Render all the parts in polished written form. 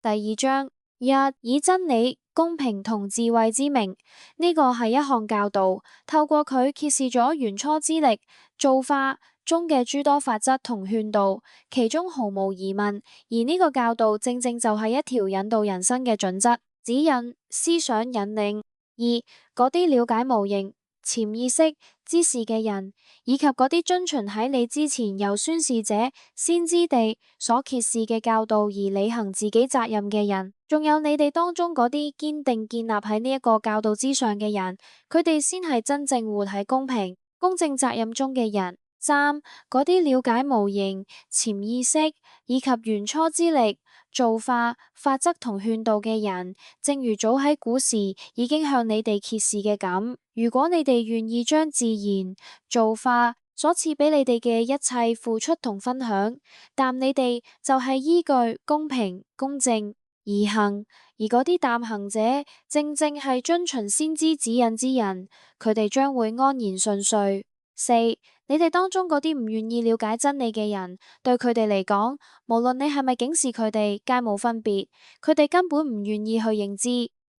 第二章一，以真理、公平同智慧之名，呢個係一項教導，透過佢揭示咗原初之力造化中嘅諸多法則同勸導，其中毫無疑問。而呢個教導正正就係一條引導人生嘅準則，指引思想引領。二，嗰啲了解無形潛意識之事嘅人，以及嗰啲遵循喺你之前由宣示者先知地所揭示嘅教導而履行自己責任嘅人，仲有你哋當中嗰啲堅定建立喺呢一個教導之上嘅人，佢哋先係真正活喺公平公正責任中嘅人。三，嗰啲了解無形潛意識以及原初之力造化法則同勸導嘅人，正如早喺古時已經向你哋揭示嘅咁，如果你哋願意將自然造化所賜俾你哋嘅一切付出同分享，但你哋就係依據公平公正而行，而嗰啲但行者正正係遵循先知指引之人，佢哋將會安然順遂。四，你哋當中嗰啲唔願意了解真理嘅人，對佢哋嚟講，無論你係咪警示佢哋，皆冇分別，佢哋根本唔願意去認知。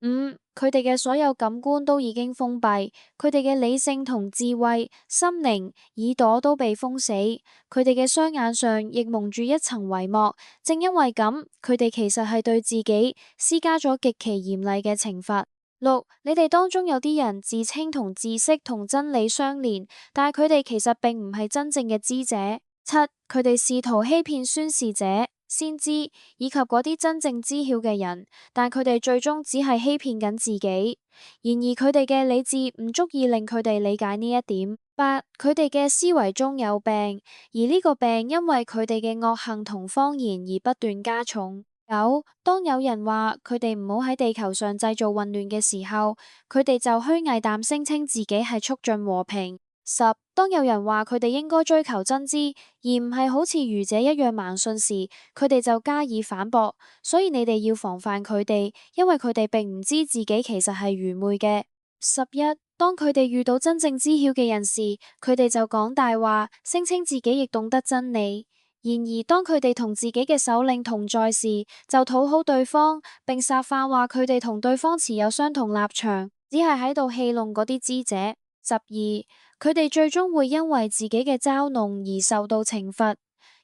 五，佢哋嘅所有感官都已經封閉，佢哋嘅理性同智慧、心靈、耳朵都被封死，佢哋嘅雙眼上亦蒙住一層帷幕。正因為咁，佢哋其實係對自己施加咗極其嚴厲嘅懲罰。六，你哋當中有啲人自稱同知識同真理相連，但係佢哋其實並唔係真正嘅知者。七，佢哋試圖欺騙宣示者、先知以及嗰啲真正知曉嘅人，但佢哋最終只係欺騙緊自己。然而佢哋嘅理智唔足以令佢哋理解呢一點。八，佢哋嘅思維中有病，而呢個病因為佢哋嘅惡行同謊言而不斷加重。九，當有人話佢哋唔好喺地球上製造混亂嘅時候，佢哋就虛偽地聲稱自己係促進和平。十，當有人話佢哋應該追求真知，而唔係好似愚者一樣盲信時，佢哋就加以反駁。所以你哋要防範佢哋，因為佢哋並唔知自己其實係愚昧嘅。11，當佢哋遇到真正知曉嘅人時，佢哋就講大話，聲稱自己亦懂得真理。然而，當佢哋同自己嘅首領同在時，就討好對方，並撒謊話佢哋同對方持有相同立場，只係喺度戲弄嗰啲知者。12，佢哋最終會因為自己嘅嘲弄而受到懲罰，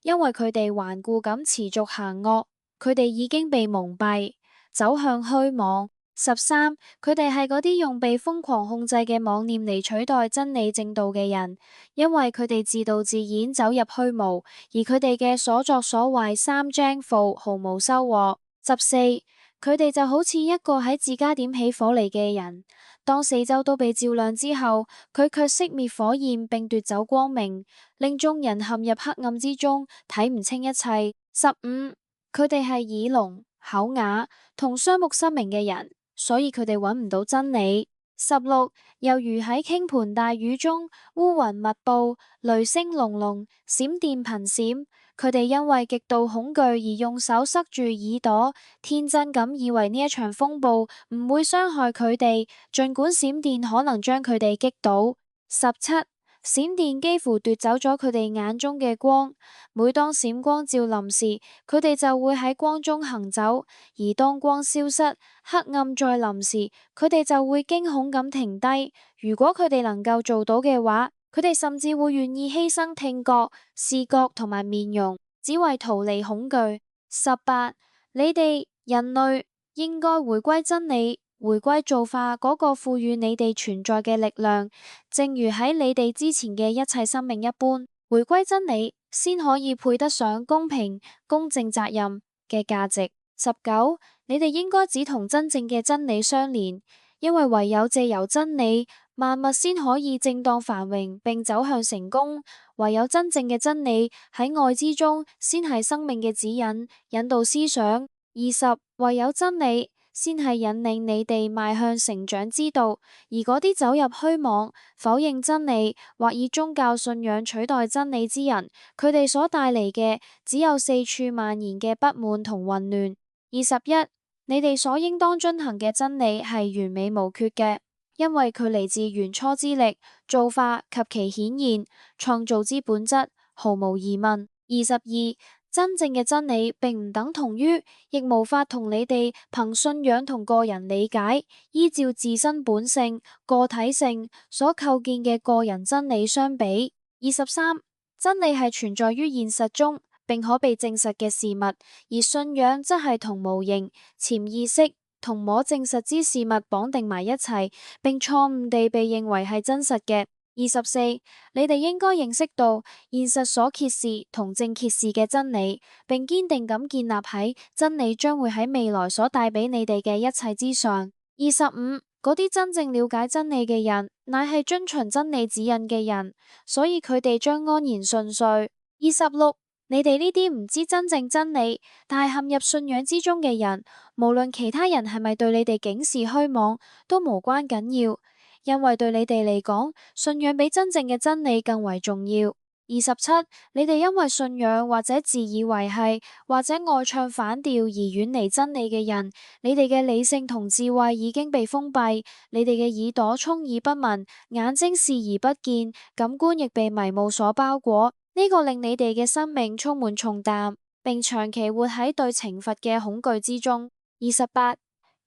因為佢哋頑固咁持續行惡，佢哋已經被蒙蔽，走向虛妄。13，佢哋係嗰啲用被瘋狂控制嘅妄念嚟取代真理正道嘅人，因為佢哋自導自演走入虛無，而佢哋嘅所作所為三張負毫無收穫。14，佢哋就好似一個喺自家點起火嚟嘅人，當四周都被照亮之後，佢卻熄滅火焰並奪走光明，令眾人陷入黑暗之中，睇唔清一切。15，佢哋係耳聾、口啞同雙目失明嘅人，所以佢哋揾唔到真理。16，猶如喺傾盆大雨中，烏雲密布，雷聲隆隆，閃電頻閃，佢哋因為極度恐懼而用手塞住耳朵，天真咁以為呢一場風暴唔會傷害佢哋，盡管閃電可能將佢哋擊倒。17，閃電幾乎奪走咗佢哋眼中嘅光，每當閃光照臨時，佢哋就會喺光中行走；而當光消失，黑暗再臨時，佢哋就會驚恐咁停低。如果佢哋能夠做到嘅話，佢哋甚至會願意犧牲聽覺、視覺同埋面容，只為逃離恐懼。18，你哋人類應該回歸真理，回歸造化嗰個賦予你哋存在嘅力量，正如喺你哋之前嘅一切生命一般，回歸真理先可以配得上公平、公正責任嘅價值。19，你哋應該只同真正嘅真理相連，因為唯有借由真理，萬物先可以正當繁榮並走向成功。唯有真正嘅真理喺愛之中，先係生命嘅指引，引導思想。20，唯有真理先係引領你哋邁向成長之道，而嗰啲走入虛妄、否認真理或以宗教信仰取代真理之人，佢哋所帶嚟嘅只有四處蔓延嘅不滿同混亂。21，你哋所應當遵行嘅真理係完美無缺嘅，因為佢嚟自原初之力、造化及其顯現、創造之本質，毫無疑問。22，真正嘅真理並唔等同於，亦無法同你哋憑信仰同個人理解，依照自身本性、個體性所構建嘅個人真理相比。23. 真理係存在於現實中並可被證實嘅事物，而信仰則係同無形、潛意識同摸證實之事物綁定埋一齊，並錯誤地被認為係真實嘅。24. 你哋應該認識到現實所揭示同正揭示嘅真理，並堅定咁建立喺真理將會喺未來所帶俾你哋嘅一切之上。25. 嗰啲真正了解真理嘅人，乃係遵循真理指引嘅人，所以佢哋將安然順遂。26. 你哋呢啲唔知真正真理，但係陷入信仰之中嘅人，無論其他人係咪對你哋警示虛妄，都無關緊要。因為對你哋嚟講，信仰比真正嘅真理更為重要。27. 你哋因為信仰或者自以為係，或者愛唱反調而遠離真理嘅人，你哋嘅理性同智慧已經被封閉，你哋嘅耳朵充耳不聞，眼睛視而不見，感官亦被迷霧所包裹。呢個令你哋嘅生命充滿重擔，並長期活喺對懲罰嘅恐懼之中。28.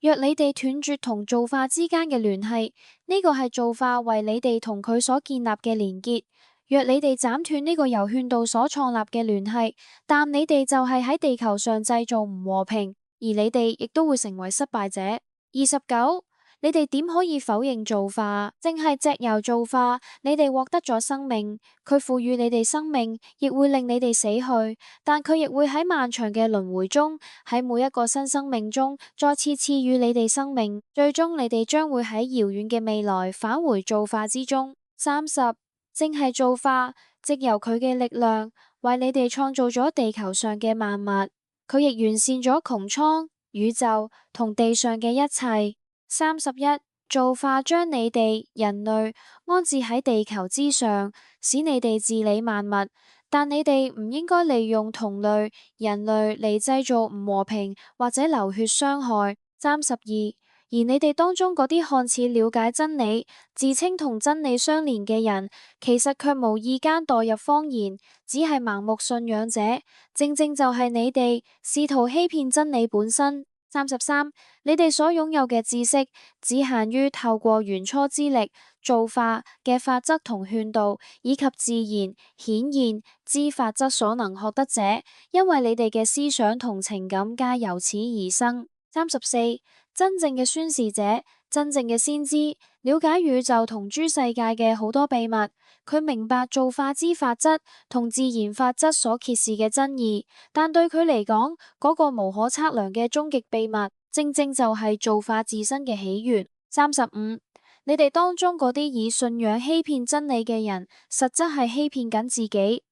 若你哋斷絕同造化之間嘅聯繫，呢個係造化為你哋同佢所建立嘅連結。若你哋斬斷呢個由勸導所創立嘅聯繫，但你哋就係喺地球上製造唔和平，而你哋亦都會成為失敗者。29. 你哋點可以否認造化？正係藉由造化，你哋獲得咗生命。佢賦予你哋生命，亦會令你哋死去，但佢亦會喺漫長嘅輪迴中，喺每一個新生命中，再次賜予你哋生命。最終，你哋將會喺遙遠嘅未來返回造化之中。30. 正係造化，藉由佢嘅力量，為你哋創造咗地球上嘅萬物。佢亦完善咗穹蒼、宇宙同地上嘅一切。31. 造化將你哋人類安置喺地球之上，使你哋治理萬物，但你哋唔應該利用同類人類嚟製造唔和平或者流血傷害。32. 而你哋當中嗰啲看似了解真理、自稱同真理相連嘅人，其實卻無意間墮入謊言，只係盲目信仰者，正正就係你哋試圖欺騙真理本身。33. 你哋所擁有嘅知識只限於透過原初之力造化嘅法則同勸導，以及自然顯現之法則所能學得者，因為你哋嘅思想同情感皆由此而生。34. 真正嘅宣示者，真正嘅先知，了解宇宙同諸世界嘅好多秘密，佢明白造化之法則同自然法則所揭示嘅真義，但對佢嚟講，嗰個無可測量嘅終極秘密，正正就係造化自身嘅起源。35. 你哋當中嗰啲以信仰欺騙真理嘅人，實質係欺騙緊自己，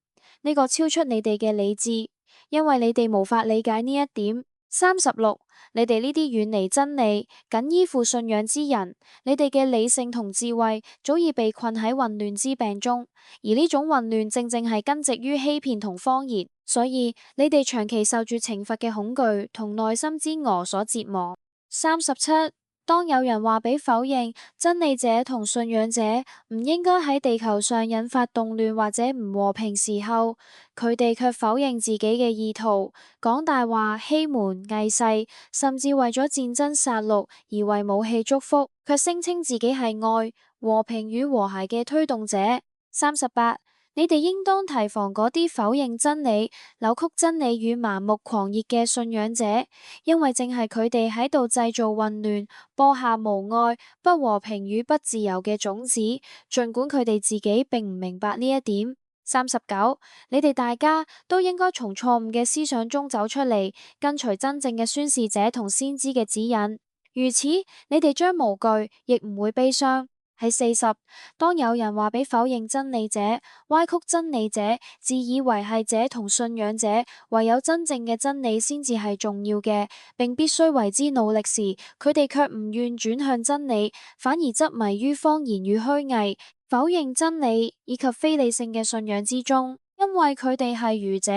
呢個超出你哋嘅理智，因為你哋無法理解呢一點。36. 你哋呢啲遠離真理、僅依附信仰之人，你哋嘅理性同智慧早已被困喺混亂之病中，而呢種混亂正正係根植於欺騙同謊言，所以你哋長期受住懲罰嘅恐懼同內心之餓所折磨。37. 當有人話俾否認真理者同信仰者唔應該喺地球上引發動亂或者唔和平時候，佢哋卻否認自己嘅意圖，講大話、欺瞞、偽誓，甚至為咗戰爭殺戮而為武器祝福，卻聲稱自己係愛、和平與和諧嘅推動者。38. 你哋應當提防嗰啲否認真理、扭曲真理與盲目狂熱嘅信仰者，因為正係佢哋喺度製造混亂，播下無愛、不和平與不自由嘅種子，盡管佢哋自己並唔明白呢一點。39. 你哋大家都應該從錯誤嘅思想中走出嚟，跟隨真正嘅宣示者同先知嘅指引，如此你哋將無懼，亦唔會悲傷。喺40，當有人話俾否認真理者、歪曲真理者、自以為係者同信仰者，唯有真正嘅真理先至係重要嘅，並必須為之努力時，佢哋卻唔願轉向真理，反而執迷於謊言與虛偽，否認真理以及非理性嘅信仰之中，因為佢哋係愚者。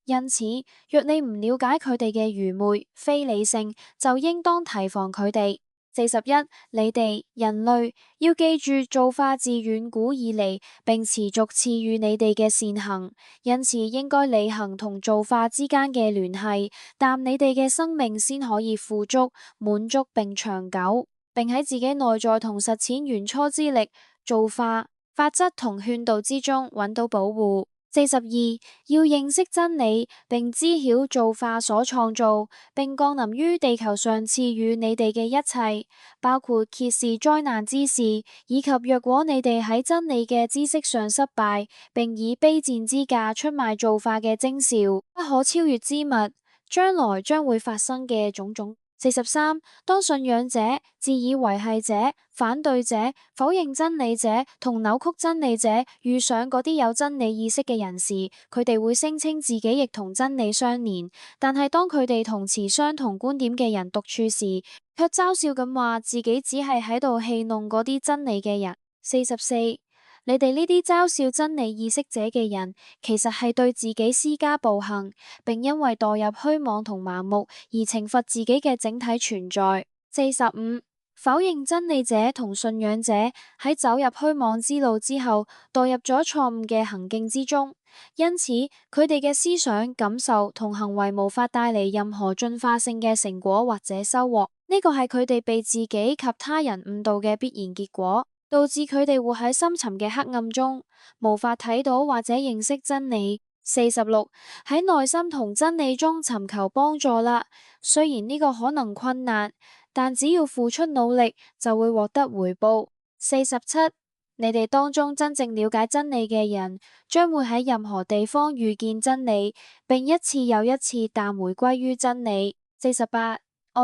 因此，若你唔了解佢哋嘅愚昧、非理性，就應當提防佢哋。41你哋人類要記住造化自遠古以嚟並持續賜予你哋嘅善行，因此應該履行同造化之間嘅聯繫，但你哋嘅生命先可以富足、滿足並長久，並喺自己內在同實踐原初之力、造化、法則同勸導之中揾到保護。42要認識真理，並知曉造化所創造並降臨於地球上賜予你哋嘅一切，包括揭示災難之事，以及若果你哋喺真理嘅知識上失敗，並以卑賤之價出賣造化嘅徵兆、不可超越之物，將來將會發生嘅種種。43當信仰者、自以為係者、反對者、否認真理者同扭曲真理者遇上嗰啲有真理意識嘅人時，佢哋會聲稱自己亦同真理相連，但係當佢哋同持相同觀點嘅人獨處時，卻嘲笑咁話自己只係喺度戲弄嗰啲真理嘅人。44你哋呢啲嘲笑真理意識者嘅人，其實係對自己施加暴行，並因為墮入虛妄同盲目而懲罰自己嘅整體存在。45否認真理者同信仰者喺走入虛妄之路之後，墮入咗錯誤嘅行徑之中，因此佢哋嘅思想、感受同行為無法帶嚟任何進化性嘅成果或者收穫。呢個係佢哋被自己及他人誤導嘅必然結果，導致佢哋活喺深沉嘅黑暗中，無法睇到或者認識真理。46喺內心同真理中尋求幫助啦，雖然呢個可能困難，但只要付出努力就會獲得回報。47你哋當中真正了解真理嘅人，將會喺任何地方遇見真理，並一次又一次彈回歸於真理。48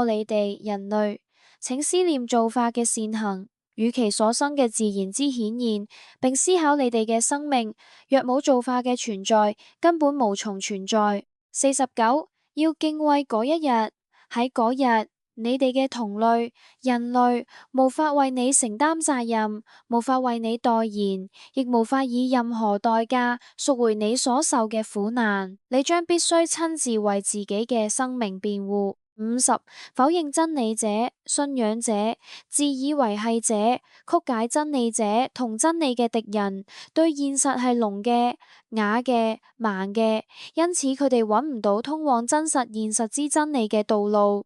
你哋人類，請思念造化嘅善行與其所生嘅自然之顯現，並思考你哋嘅生命若冇造化嘅存在，根本無從存在。49要敬畏嗰一日，喺嗰日你哋嘅同類人類無法為你承擔責任，無法為你代言，亦無法以任何代價贖回你所受嘅苦難。你將必須親自為自己嘅生命辯護。50否認真理者、信仰者、自以為係者、曲解真理者同真理嘅敵人，對現實係聾嘅、啞嘅、盲嘅，因此佢哋揾唔到通往真實現實之真理嘅道路。